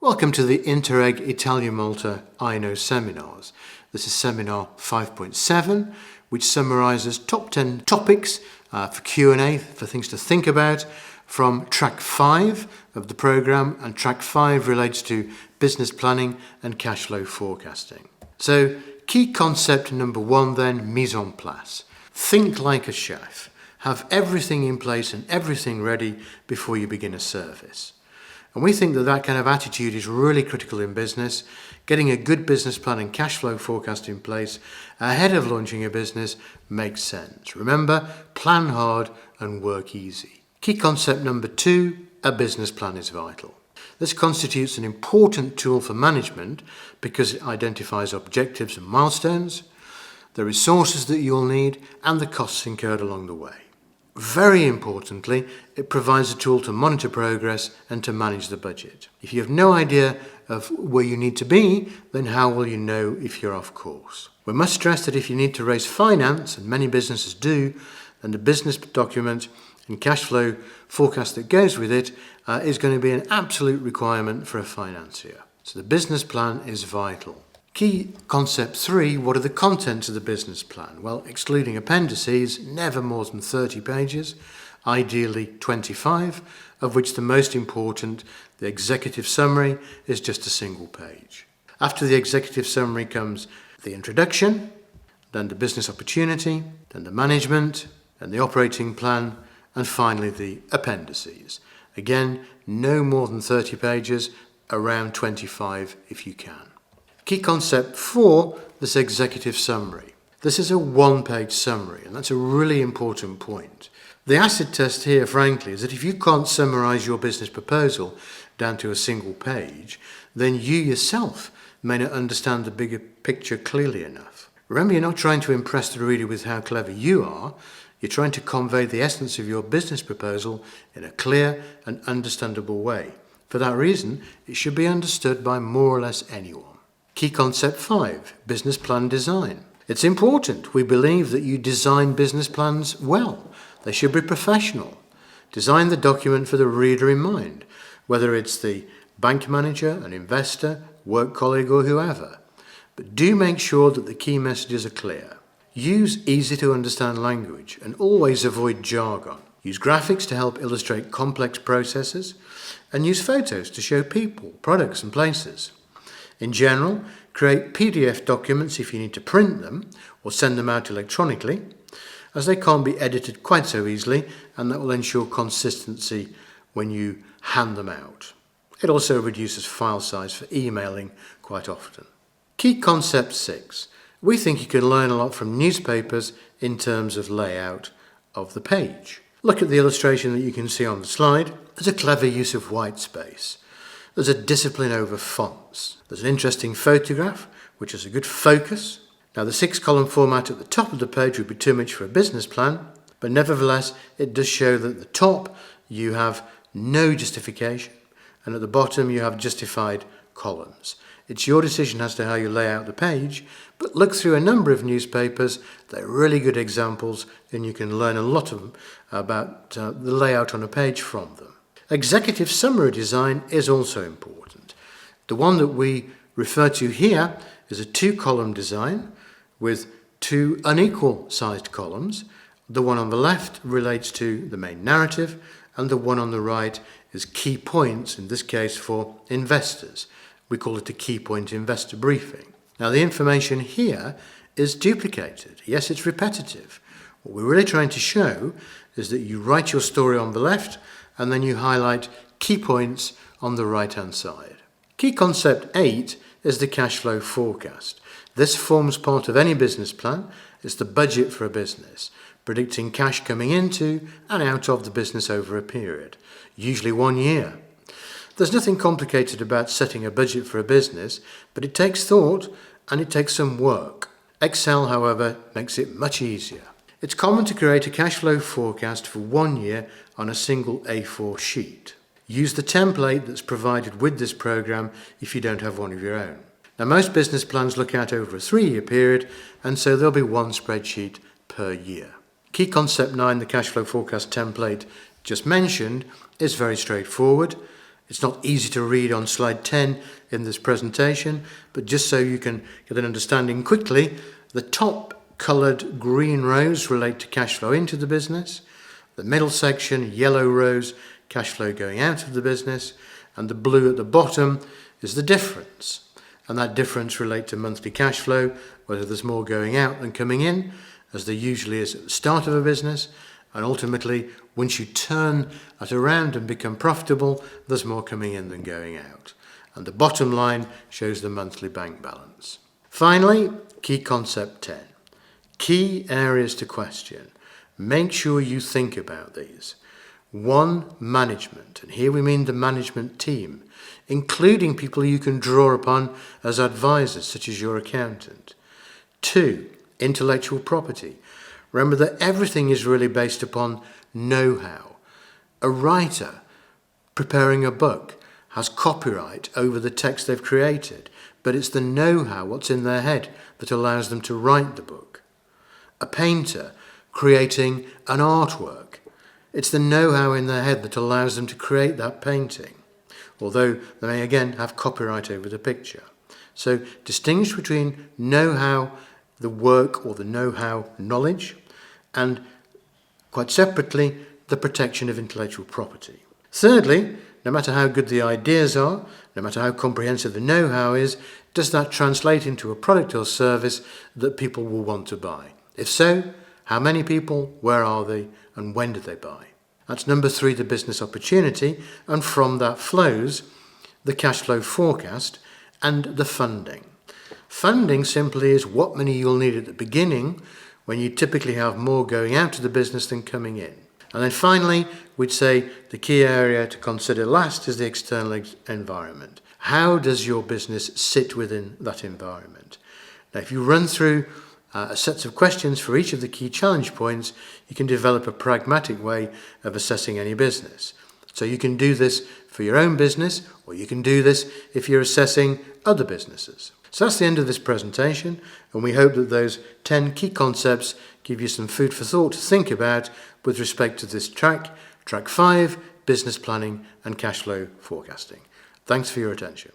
Welcome to the Interreg Italia Malta I-Know seminars. This is seminar 5.7, which summarises top 10 topics for Q&A, for things to think about, from track 5 of the programme, and track 5 relates to business planning and cash flow forecasting. So, key concept number 1 then, mise en place. Think like a chef. Have everything in place and everything ready before you begin a service. And we think that that kind of attitude is really critical in business. Getting a good business plan and cash flow forecast in place ahead of launching a business makes sense. Remember, plan hard and work easy. Key concept number 2, a business plan is vital. This constitutes an important tool for management because it identifies objectives and milestones, the resources that you'll need, and the costs incurred along the way. Very importantly, it provides a tool to monitor progress and to manage the budget. If you have no idea of where you need to be, then how will you know if you're off course? We must stress that if you need to raise finance, and many businesses do, then the business document and cash flow forecast that goes with it is going to be an absolute requirement for a financier. So the business plan is vital. Key concept 3, what are the contents of the business plan? Well, excluding appendices, never more than 30 pages, ideally 25, of which the most important, the executive summary, is just a single page. After the executive summary comes the introduction, then the business opportunity, then the management, then the operating plan, and finally the appendices. Again, no more than 30 pages, around 25 if you can. Key concept 4, this executive summary. This is a one-page summary, and that's a really important point. The acid test here, frankly, is that if you can't summarise your business proposal down to a single page, then you yourself may not understand the bigger picture clearly enough. Remember, you're not trying to impress the reader with how clever you are. You're trying to convey the essence of your business proposal in a clear and understandable way. For that reason, it should be understood by more or less anyone. Key concept 5, business plan design. It's important, we believe, that you design business plans well. They should be professional. Design the document for the reader in mind, whether it's the bank manager, an investor, work colleague or whoever. But do make sure that the key messages are clear. Use easy to understand language and always avoid jargon. Use graphics to help illustrate complex processes and use photos to show people, products and places. In general, create PDF documents if you need to print them or send them out electronically, as they can't be edited quite so easily, and that will ensure consistency when you hand them out. It also reduces file size for emailing quite often. Key concept 6. We think you can learn a lot from newspapers in terms of layout of the page. Look at the illustration that you can see on the slide. There's a clever use of white space. There's a discipline over fonts. There's an interesting photograph, which is a good focus. Now, the 6-column format at the top of the page would be too much for a business plan, but nevertheless, it does show that at the top you have no justification, and at the bottom you have justified columns. It's your decision as to how you lay out the page, but look through a number of newspapers. They're really good examples, and you can learn a lot of them about the layout on a page from them. Executive summary design is also important. The one that we refer to here is a 2-column design with 2 unequal sized columns. The one on the left relates to the main narrative, and the one on the right is key points, in this case for investors. We call it a key point investor briefing. Now, the information here is duplicated. Yes, it's repetitive. What we're really trying to show is that you write your story on the left and then you highlight key points on the right-hand side. Key concept 8 is the cash flow forecast. This forms part of any business plan. It's the budget for a business, predicting cash coming into and out of the business over a period, usually 1 year. There's nothing complicated about setting a budget for a business, but it takes thought and it takes some work. Excel, however, makes it much easier. It's common to create a cash flow forecast for 1 year on a single A4 sheet. Use the template that's provided with this program if you don't have one of your own. Now, most business plans look out over a 3-year period, and so there'll be one spreadsheet per year. Key concept 9, the cash flow forecast template just mentioned, is very straightforward. It's not easy to read on slide 10 in this presentation, but just so you can get an understanding quickly, the top coloured green rows relate to cash flow into the business, the middle section, yellow rows, cash flow going out of the business, and the blue at the bottom is the difference. And that difference relates to monthly cash flow, whether there's more going out than coming in, as there usually is at the start of a business, and ultimately, once you turn that around and become profitable, there's more coming in than going out. And the bottom line shows the monthly bank balance. Finally, key concept 10. Key areas to question. Make sure you think about these. 1. Management, and here we mean the management team, including people you can draw upon as advisors, such as your accountant. 2. Intellectual property. Remember that everything is really based upon know-how. A writer preparing a book has copyright over the text they've created, but it's the know-how, what's in their head, that allows them to write the book. A painter creating an artwork, it's the know-how in their head that allows them to create that painting, although they may again have copyright over the picture. So distinguish between know-how, the work or the know-how knowledge, and quite separately, the protection of intellectual property. Thirdly, no matter how good the ideas are, no matter how comprehensive the know-how is, does that translate into a product or service that people will want to buy? If so, how many people, where are they, and when did they buy? That's number 3, the business opportunity, and from that flows the cash flow forecast and the funding. Funding simply is what money you'll need at the beginning when you typically have more going out to the business than coming in. And then finally, we'd say the key area to consider last is the external environment. How does your business sit within that environment? Now, if you run through sets of questions for each of the key challenge points, you can develop a pragmatic way of assessing any business. So you can do this for your own business, or you can do this if you're assessing other businesses. So that's the end of this presentation, and we hope that those 10 key concepts give you some food for thought to think about with respect to this track 5, business planning and cash flow forecasting. Thanks for your attention.